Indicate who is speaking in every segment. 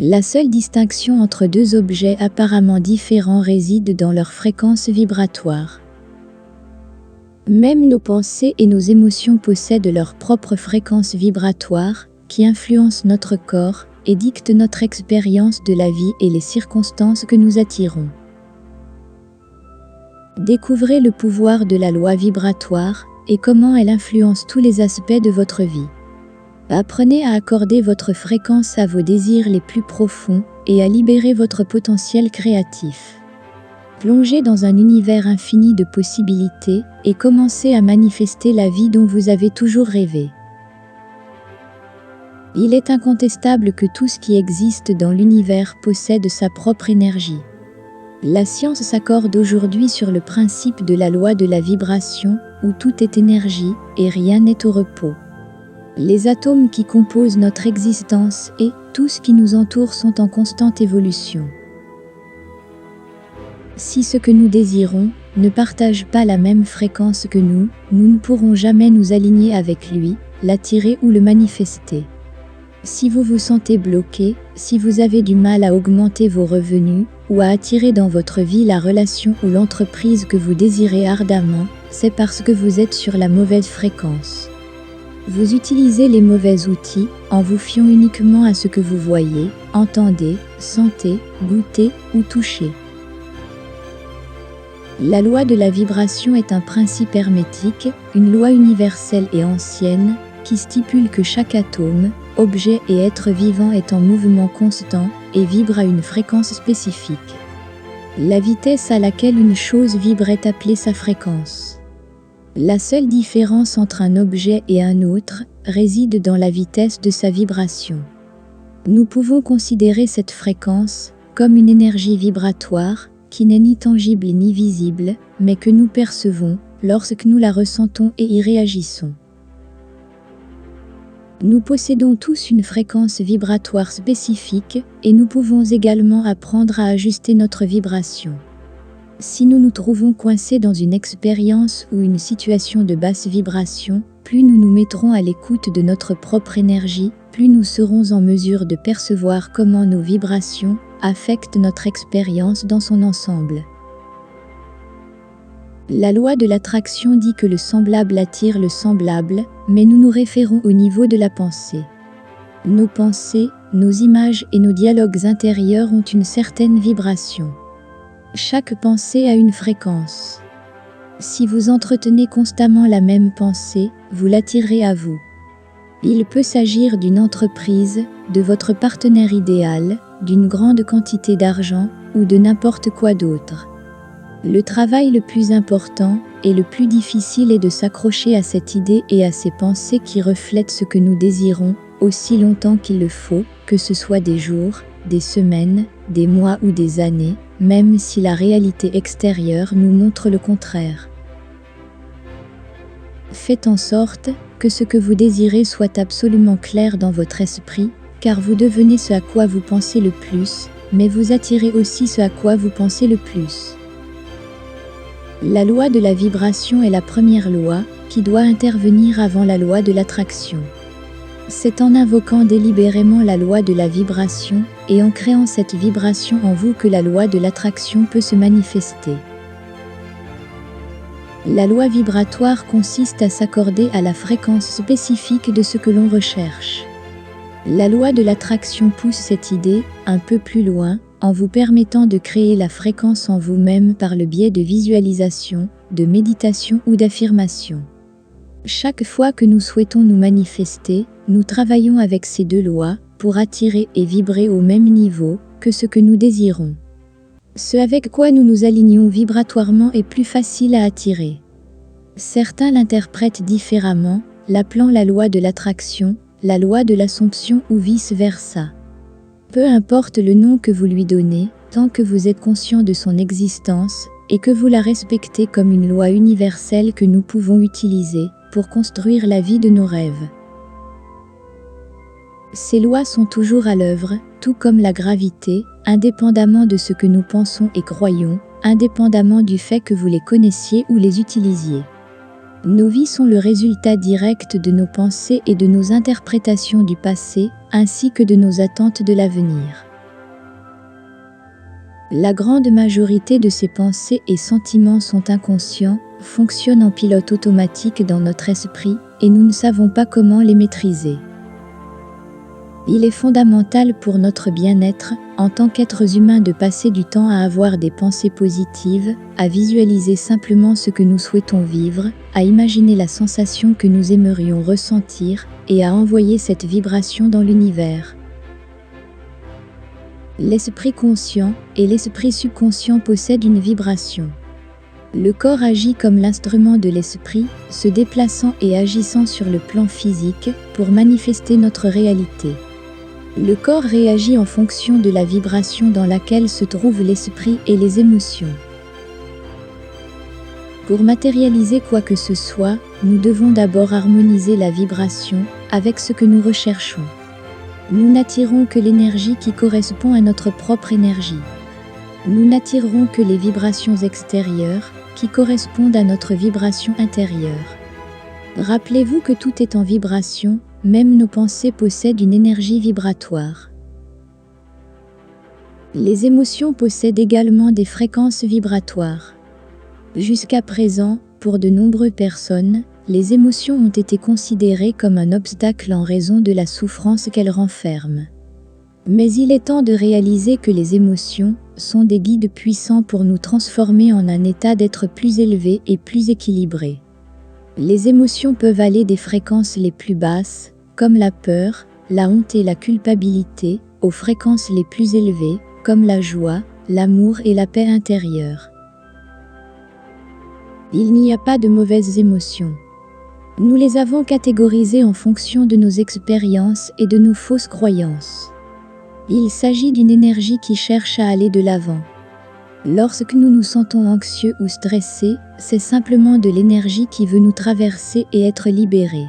Speaker 1: La seule distinction entre deux objets apparemment différents réside dans leur fréquence vibratoire. Même nos pensées et nos émotions possèdent leur propre fréquence vibratoire, qui influence notre corps et dicte notre expérience de la vie et les circonstances que nous attirons. Découvrez le pouvoir de la loi vibratoire et comment elle influence tous les aspects de votre vie. Apprenez à accorder votre fréquence à vos désirs les plus profonds et à libérer votre potentiel créatif. Plongez dans un univers infini de possibilités et commencez à manifester la vie dont vous avez toujours rêvé. Il est incontestable que tout ce qui existe dans l'univers possède sa propre énergie. La science s'accorde aujourd'hui sur le principe de la loi de la vibration, où tout est énergie et rien n'est au repos. Les atomes qui composent notre existence et tout ce qui nous entoure sont en constante évolution. Si ce que nous désirons ne partage pas la même fréquence que nous ne pourrons jamais nous aligner avec lui, l'attirer ou le manifester. Si vous vous sentez bloqué, si vous avez du mal à augmenter vos revenus ou à attirer dans votre vie la relation ou l'entreprise que vous désirez ardemment, c'est parce que vous êtes sur la mauvaise fréquence. Vous utilisez les mauvais outils en vous fiant uniquement à ce que vous voyez, entendez, sentez, goûtez ou touchez. La loi de la vibration est un principe hermétique, une loi universelle et ancienne, qui stipule que chaque atome, objet et être vivant est en mouvement constant et vibre à une fréquence spécifique. La vitesse à laquelle une chose vibre est appelée sa fréquence. La seule différence entre un objet et un autre réside dans la vitesse de sa vibration. Nous pouvons considérer cette fréquence comme une énergie vibratoire qui n'est ni tangible ni visible, mais que nous percevons lorsque nous la ressentons et y réagissons. Nous possédons tous une fréquence vibratoire spécifique et nous pouvons également apprendre à ajuster notre vibration. Si nous nous trouvons coincés dans une expérience ou une situation de basse vibration, plus nous nous mettrons à l'écoute de notre propre énergie, plus nous serons en mesure de percevoir comment nos vibrations affectent notre expérience dans son ensemble. La loi de l'attraction dit que le semblable attire le semblable, mais nous nous référons au niveau de la pensée. Nos pensées, nos images et nos dialogues intérieurs ont une certaine vibration. Chaque pensée a une fréquence. Si vous entretenez constamment la même pensée, vous l'attirez à vous. Il peut s'agir d'une entreprise, de votre partenaire idéal, d'une grande quantité d'argent ou de n'importe quoi d'autre. Le travail le plus important et le plus difficile est de s'accrocher à cette idée et à ces pensées qui reflètent ce que nous désirons, aussi longtemps qu'il le faut, que ce soit des jours, des semaines, des mois ou des années, même si la réalité extérieure nous montre le contraire. Faites en sorte que ce que vous désirez soit absolument clair dans votre esprit, car vous devenez ce à quoi vous pensez le plus, mais vous attirez aussi ce à quoi vous pensez le plus. La loi de la vibration est la première loi qui doit intervenir avant la loi de l'attraction. C'est en invoquant délibérément la loi de la vibration et en créant cette vibration en vous que la loi de l'attraction peut se manifester. La loi vibratoire consiste à s'accorder à la fréquence spécifique de ce que l'on recherche. La loi de l'attraction pousse cette idée un peu plus loin en vous permettant de créer la fréquence en vous-même par le biais de visualisation, de méditation ou d'affirmation. Chaque fois que nous souhaitons nous manifester, nous travaillons avec ces deux lois pour attirer et vibrer au même niveau que ce que nous désirons. Ce avec quoi nous nous alignons vibratoirement est plus facile à attirer. Certains l'interprètent différemment, l'appelant la loi de l'attraction, la loi de l'assomption ou vice-versa. Peu importe le nom que vous lui donnez, tant que vous êtes conscient de son existence et que vous la respectez comme une loi universelle que nous pouvons utiliser pour construire la vie de nos rêves. Ces lois sont toujours à l'œuvre, tout comme la gravité, indépendamment de ce que nous pensons et croyons, indépendamment du fait que vous les connaissiez ou les utilisiez. Nos vies sont le résultat direct de nos pensées et de nos interprétations du passé, ainsi que de nos attentes de l'avenir. La grande majorité de ces pensées et sentiments sont inconscients, fonctionnent en pilote automatique dans notre esprit, et nous ne savons pas comment les maîtriser. Il est fondamental pour notre bien-être, en tant qu'êtres humains, de passer du temps à avoir des pensées positives, à visualiser simplement ce que nous souhaitons vivre, à imaginer la sensation que nous aimerions ressentir, et à envoyer cette vibration dans l'univers. L'esprit conscient et l'esprit subconscient possèdent une vibration. Le corps agit comme l'instrument de l'esprit, se déplaçant et agissant sur le plan physique pour manifester notre réalité. Le corps réagit en fonction de la vibration dans laquelle se trouvent l'esprit et les émotions. Pour matérialiser quoi que ce soit, nous devons d'abord harmoniser la vibration avec ce que nous recherchons. Nous n'attirons que l'énergie qui correspond à notre propre énergie. Nous n'attirerons que les vibrations extérieures qui correspondent à notre vibration intérieure. Rappelez-vous que tout est en vibration, même nos pensées possèdent une énergie vibratoire. Les émotions possèdent également des fréquences vibratoires. Jusqu'à présent, pour de nombreuses personnes, les émotions ont été considérées comme un obstacle en raison de la souffrance qu'elles renferment. Mais il est temps de réaliser que les émotions sont des guides puissants pour nous transformer en un état d'être plus élevé et plus équilibré. Les émotions peuvent aller des fréquences les plus basses, comme la peur, la honte et la culpabilité, aux fréquences les plus élevées, comme la joie, l'amour et la paix intérieure. Il n'y a pas de mauvaises émotions. Nous les avons catégorisées en fonction de nos expériences et de nos fausses croyances. Il s'agit d'une énergie qui cherche à aller de l'avant. Lorsque nous nous sentons anxieux ou stressés, c'est simplement de l'énergie qui veut nous traverser et être libérée.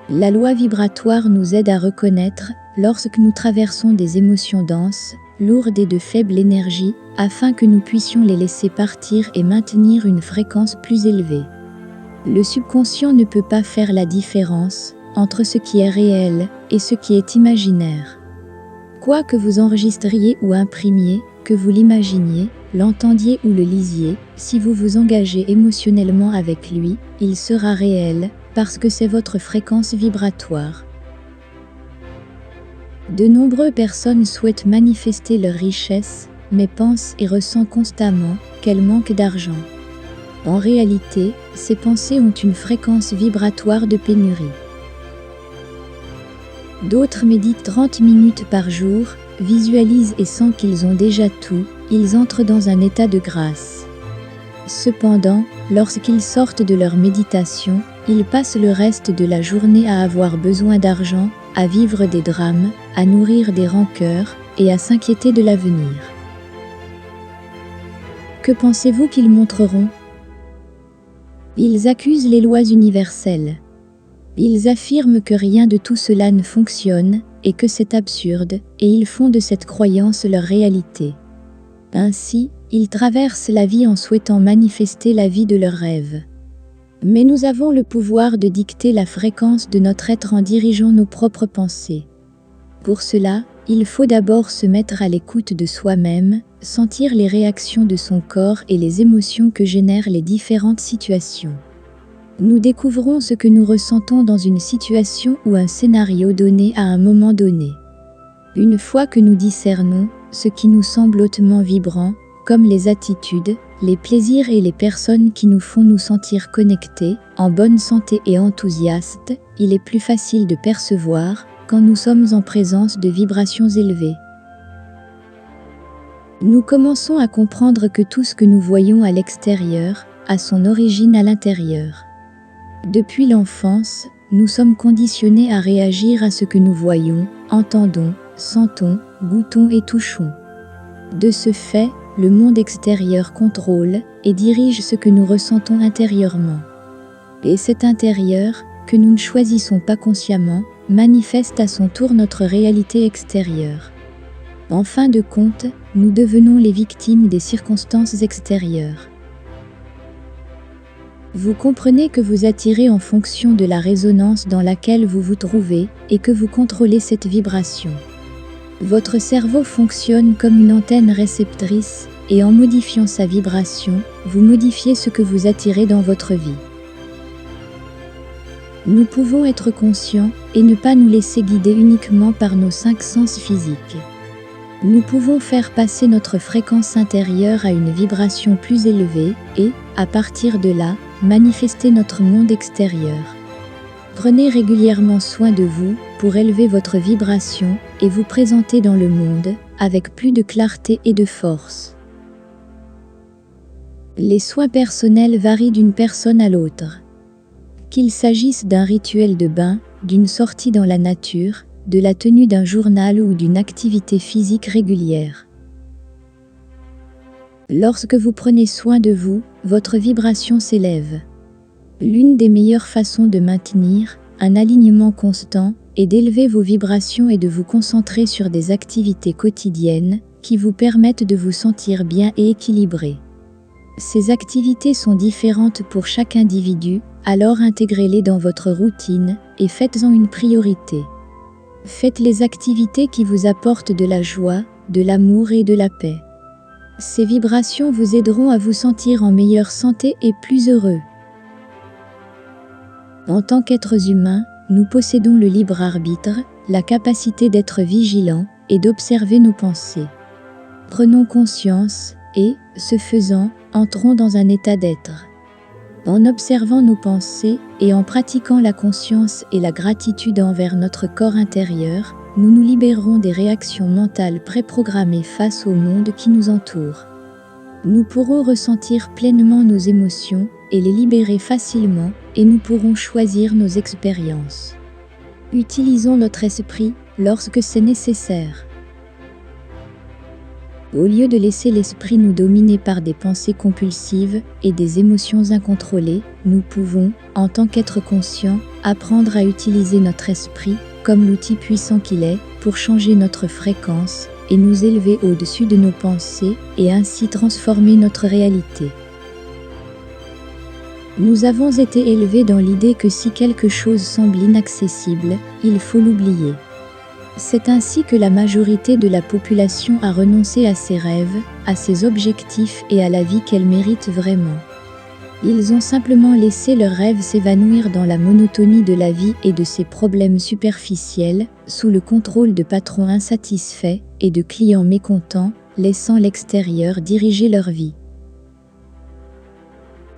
Speaker 1: La loi vibratoire nous aide à reconnaître, lorsque nous traversons des émotions denses, lourdes et de faible énergie, afin que nous puissions les laisser partir et maintenir une fréquence plus élevée. Le subconscient ne peut pas faire la différence entre ce qui est réel et ce qui est imaginaire. Quoi que vous enregistriez ou imprimiez, que vous l'imaginiez, l'entendiez ou le lisiez, si vous vous engagez émotionnellement avec lui, il sera réel, parce que c'est votre fréquence vibratoire. De nombreuses personnes souhaitent manifester leur richesse, mais pensent et ressentent constamment qu'elles manquent d'argent. En réalité, ces pensées ont une fréquence vibratoire de pénurie. D'autres méditent 30 minutes par jour, visualisent et sentent qu'ils ont déjà tout, ils entrent dans un état de grâce. Cependant, lorsqu'ils sortent de leur méditation, ils passent le reste de la journée à avoir besoin d'argent, à vivre des drames, à nourrir des rancœurs et à s'inquiéter de l'avenir. Que pensez-vous qu'ils montreront ? Ils accusent les lois universelles. Ils affirment que rien de tout cela ne fonctionne et que c'est absurde, et ils font de cette croyance leur réalité. Ainsi, ils traversent la vie en souhaitant manifester la vie de leurs rêves. Mais nous avons le pouvoir de dicter la fréquence de notre être en dirigeant nos propres pensées. Pour cela, il faut d'abord se mettre à l'écoute de soi-même, sentir les réactions de son corps et les émotions que génèrent les différentes situations. Nous découvrons ce que nous ressentons dans une situation ou un scénario donné à un moment donné. Une fois que nous discernons ce qui nous semble hautement vibrant, comme les attitudes, les plaisirs et les personnes qui nous font nous sentir connectés, en bonne santé et enthousiastes, il est plus facile de percevoir quand nous sommes en présence de vibrations élevées. Nous commençons à comprendre que tout ce que nous voyons à l'extérieur a son origine à l'intérieur. Depuis l'enfance, nous sommes conditionnés à réagir à ce que nous voyons, entendons, sentons, goûtons et touchons. De ce fait, le monde extérieur contrôle et dirige ce que nous ressentons intérieurement. Et cet intérieur, que nous ne choisissons pas consciemment, manifeste à son tour notre réalité extérieure. En fin de compte, nous devenons les victimes des circonstances extérieures. Vous comprenez que vous attirez en fonction de la résonance dans laquelle vous vous trouvez et que vous contrôlez cette vibration. Votre cerveau fonctionne comme une antenne réceptrice et en modifiant sa vibration, vous modifiez ce que vous attirez dans votre vie. Nous pouvons être conscients et ne pas nous laisser guider uniquement par nos 5 sens physiques. Nous pouvons faire passer notre fréquence intérieure à une vibration plus élevée et, à partir de là, manifester notre monde extérieur. Prenez régulièrement soin de vous pour élever votre vibration et vous présenter dans le monde avec plus de clarté et de force. Les soins personnels varient d'une personne à l'autre. Qu'il s'agisse d'un rituel de bain, d'une sortie dans la nature, de la tenue d'un journal ou d'une activité physique régulière. Lorsque vous prenez soin de vous, votre vibration s'élève. L'une des meilleures façons de maintenir un alignement constant et d'élever vos vibrations est de vous concentrer sur des activités quotidiennes qui vous permettent de vous sentir bien et équilibré. Ces activités sont différentes pour chaque individu, alors intégrez-les dans votre routine et faites-en une priorité. Faites les activités qui vous apportent de la joie, de l'amour et de la paix. Ces vibrations vous aideront à vous sentir en meilleure santé et plus heureux. En tant qu'êtres humains, nous possédons le libre arbitre, la capacité d'être vigilants et d'observer nos pensées. Prenons conscience et, ce faisant, entrons dans un état d'être. En observant nos pensées et en pratiquant la conscience et la gratitude envers notre corps intérieur, nous nous libérerons des réactions mentales préprogrammées face au monde qui nous entoure. Nous pourrons ressentir pleinement nos émotions et les libérer facilement, et nous pourrons choisir nos expériences. Utilisons notre esprit lorsque c'est nécessaire. Au lieu de laisser l'esprit nous dominer par des pensées compulsives et des émotions incontrôlées, nous pouvons, en tant qu'être conscient, apprendre à utiliser notre esprit, comme l'outil puissant qu'il est, pour changer notre fréquence et nous élever au-dessus de nos pensées et ainsi transformer notre réalité. Nous avons été élevés dans l'idée que si quelque chose semble inaccessible, il faut l'oublier. C'est ainsi que la majorité de la population a renoncé à ses rêves, à ses objectifs et à la vie qu'elle mérite vraiment. Ils ont simplement laissé leurs rêves s'évanouir dans la monotonie de la vie et de ses problèmes superficiels, sous le contrôle de patrons insatisfaits et de clients mécontents, laissant l'extérieur diriger leur vie.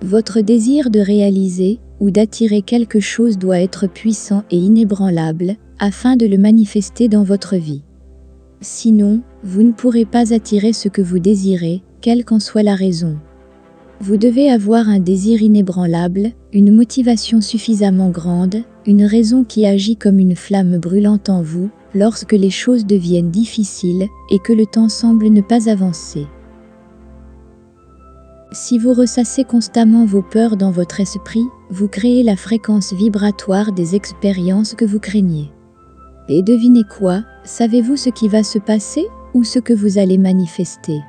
Speaker 1: Votre désir de réaliser ou d'attirer quelque chose doit être puissant et inébranlable, afin de le manifester dans votre vie. Sinon, vous ne pourrez pas attirer ce que vous désirez, quelle qu'en soit la raison. Vous devez avoir un désir inébranlable, une motivation suffisamment grande, une raison qui agit comme une flamme brûlante en vous, lorsque les choses deviennent difficiles et que le temps semble ne pas avancer. Si vous ressassez constamment vos peurs dans votre esprit, vous créez la fréquence vibratoire des expériences que vous craignez. Et devinez quoi, savez-vous ce qui va se passer ou ce que vous allez manifester?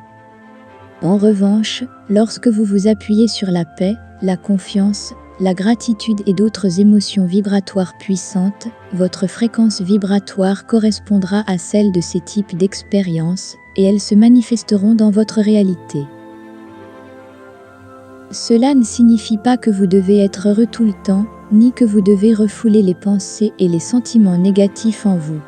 Speaker 1: En revanche, lorsque vous vous appuyez sur la paix, la confiance, la gratitude et d'autres émotions vibratoires puissantes, votre fréquence vibratoire correspondra à celle de ces types d'expériences et elles se manifesteront dans votre réalité. Cela ne signifie pas que vous devez être heureux tout le temps, ni que vous devez refouler les pensées et les sentiments négatifs en vous.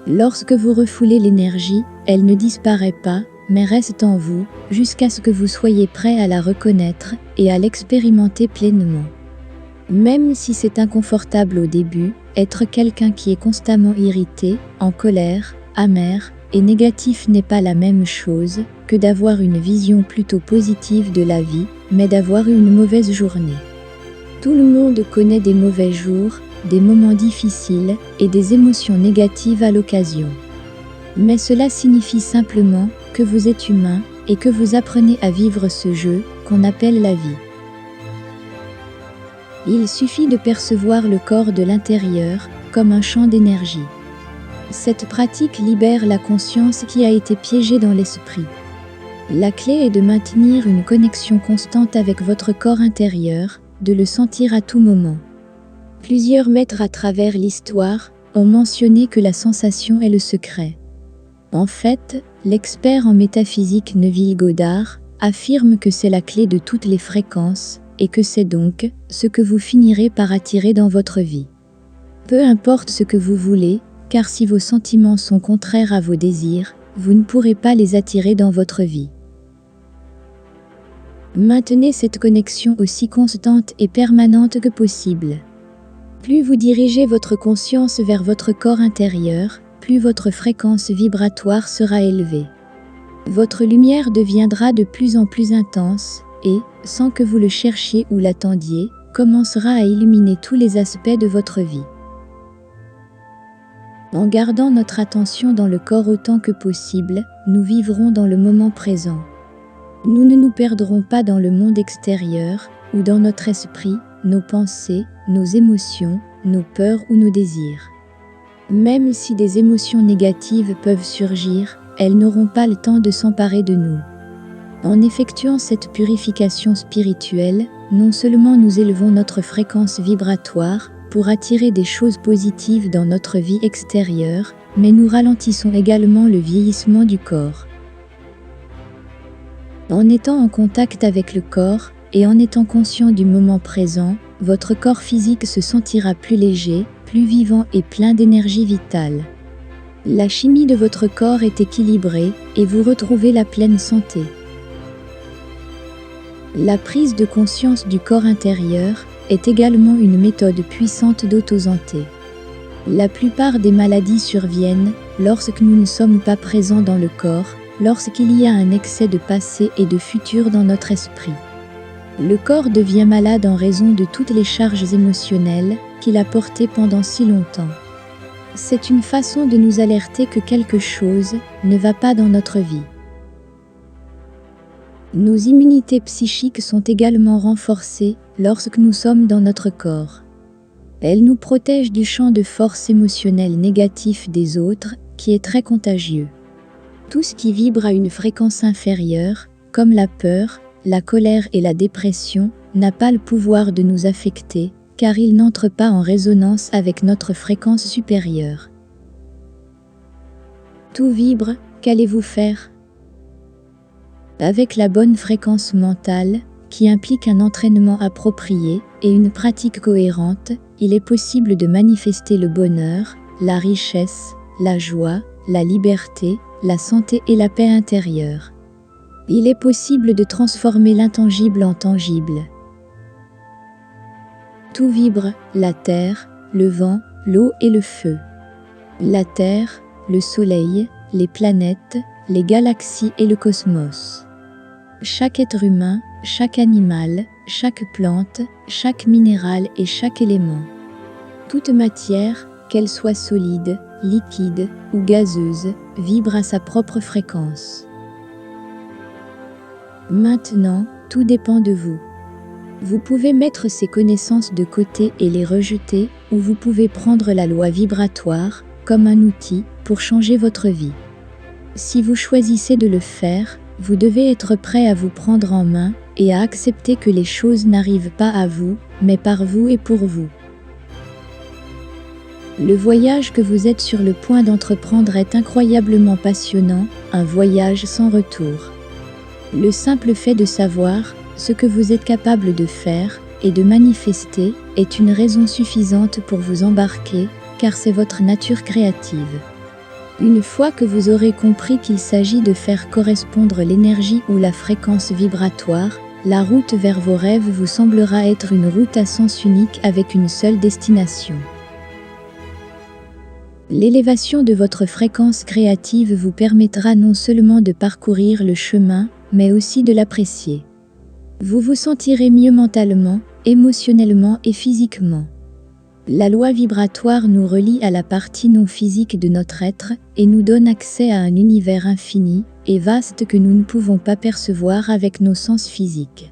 Speaker 1: Lorsque vous refoulez l'énergie, elle ne disparaît pas, mais reste en vous, jusqu'à ce que vous soyez prêt à la reconnaître et à l'expérimenter pleinement. Même si c'est inconfortable au début, être quelqu'un qui est constamment irrité, en colère, amer et négatif n'est pas la même chose que d'avoir une vision plutôt positive de la vie, mais d'avoir eu une mauvaise journée. Tout le monde connaît des mauvais jours, des moments difficiles et des émotions négatives à l'occasion. Mais cela signifie simplement que vous êtes humain et que vous apprenez à vivre ce jeu qu'on appelle la vie. Il suffit de percevoir le corps de l'intérieur comme un champ d'énergie. Cette pratique libère la conscience qui a été piégée dans l'esprit. La clé est de maintenir une connexion constante avec votre corps intérieur, de le sentir à tout moment. Plusieurs maîtres à travers l'histoire ont mentionné que la sensation est le secret. En fait, l'expert en métaphysique Neville Goddard affirme que c'est la clé de toutes les fréquences et que c'est donc ce que vous finirez par attirer dans votre vie. Peu importe ce que vous voulez, car si vos sentiments sont contraires à vos désirs, vous ne pourrez pas les attirer dans votre vie. Maintenez cette connexion aussi constante et permanente que possible. Plus vous dirigez votre conscience vers votre corps intérieur, plus votre fréquence vibratoire sera élevée. Votre lumière deviendra de plus en plus intense et, sans que vous le cherchiez ou l'attendiez, commencera à illuminer tous les aspects de votre vie. En gardant notre attention dans le corps autant que possible, nous vivrons dans le moment présent. Nous ne nous perdrons pas dans le monde extérieur, ou dans notre esprit, nos pensées, nos émotions, nos peurs ou nos désirs. Même si des émotions négatives peuvent surgir, elles n'auront pas le temps de s'emparer de nous. En effectuant cette purification spirituelle, non seulement nous élevons notre fréquence vibratoire pour attirer des choses positives dans notre vie extérieure, mais nous ralentissons également le vieillissement du corps. En étant en contact avec le corps et en étant conscient du moment présent, votre corps physique se sentira plus léger, plus vivant et plein d'énergie vitale. La chimie de votre corps est équilibrée et vous retrouvez la pleine santé. La prise de conscience du corps intérieur est également une méthode puissante d'autosanté. La plupart des maladies surviennent lorsque nous ne sommes pas présents dans le corps, lorsqu'il y a un excès de passé et de futur dans notre esprit. Le corps devient malade en raison de toutes les charges émotionnelles qu'il a portées pendant si longtemps. C'est une façon de nous alerter que quelque chose ne va pas dans notre vie. Nos immunités psychiques sont également renforcées lorsque nous sommes dans notre corps. Elles nous protègent du champ de force émotionnelle négatif des autres, qui est très contagieux. Tout ce qui vibre à une fréquence inférieure, comme la peur, la colère et la dépression, n'a pas le pouvoir de nous affecter, car il n'entre pas en résonance avec notre fréquence supérieure. Tout vibre, qu'allez-vous faire? Avec la bonne fréquence mentale, qui implique un entraînement approprié et une pratique cohérente, il est possible de manifester le bonheur, la richesse, la joie, la liberté, la santé et la paix intérieure. Il est possible de transformer l'intangible en tangible. Tout vibre, la terre, le vent, l'eau et le feu. La terre, le soleil, les planètes, les galaxies et le cosmos. Chaque être humain, chaque animal, chaque plante, chaque minéral et chaque élément. Toute matière, qu'elle soit solide, liquide ou gazeuse, vibre à sa propre fréquence. Maintenant, tout dépend de vous. Vous pouvez mettre ces connaissances de côté et les rejeter, ou vous pouvez prendre la loi vibratoire comme un outil pour changer votre vie. Si vous choisissez de le faire, vous devez être prêt à vous prendre en main et à accepter que les choses n'arrivent pas à vous, mais par vous et pour vous. Le voyage que vous êtes sur le point d'entreprendre est incroyablement passionnant, un voyage sans retour. Le simple fait de savoir ce que vous êtes capable de faire et de manifester est une raison suffisante pour vous embarquer, car c'est votre nature créative. Une fois que vous aurez compris qu'il s'agit de faire correspondre l'énergie ou la fréquence vibratoire, la route vers vos rêves vous semblera être une route à sens unique avec une seule destination. L'élévation de votre fréquence créative vous permettra non seulement de parcourir le chemin, mais aussi de l'apprécier. Vous vous sentirez mieux mentalement, émotionnellement et physiquement. La loi vibratoire nous relie à la partie non physique de notre être et nous donne accès à un univers infini et vaste que nous ne pouvons pas percevoir avec nos sens physiques.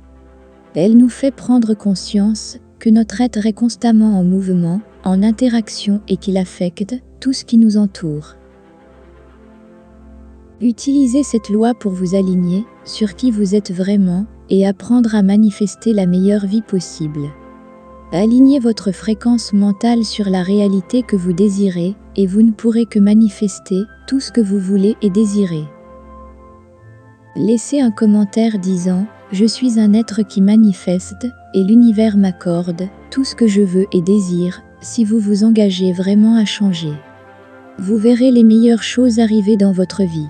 Speaker 1: Elle nous fait prendre conscience que notre être est constamment en mouvement, en interaction et qu'il affecte tout ce qui nous entoure. Utilisez cette loi pour vous aligner sur qui vous êtes vraiment et apprendre à manifester la meilleure vie possible. Alignez votre fréquence mentale sur la réalité que vous désirez et vous ne pourrez que manifester tout ce que vous voulez et désirez. Laissez un commentaire disant « Je suis un être qui manifeste et l'univers m'accorde tout ce que je veux et désire » si vous vous engagez vraiment à changer. Vous verrez les meilleures choses arriver dans votre vie.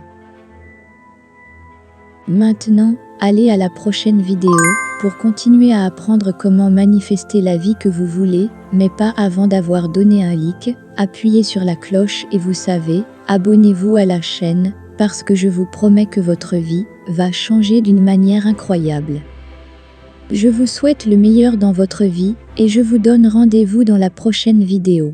Speaker 1: Maintenant, allez à la prochaine vidéo pour continuer à apprendre comment manifester la vie que vous voulez, mais pas avant d'avoir donné un like, appuyez sur la cloche et vous savez, abonnez-vous à la chaîne, parce que je vous promets que votre vie va changer d'une manière incroyable. Je vous souhaite le meilleur dans votre vie et je vous donne rendez-vous dans la prochaine vidéo.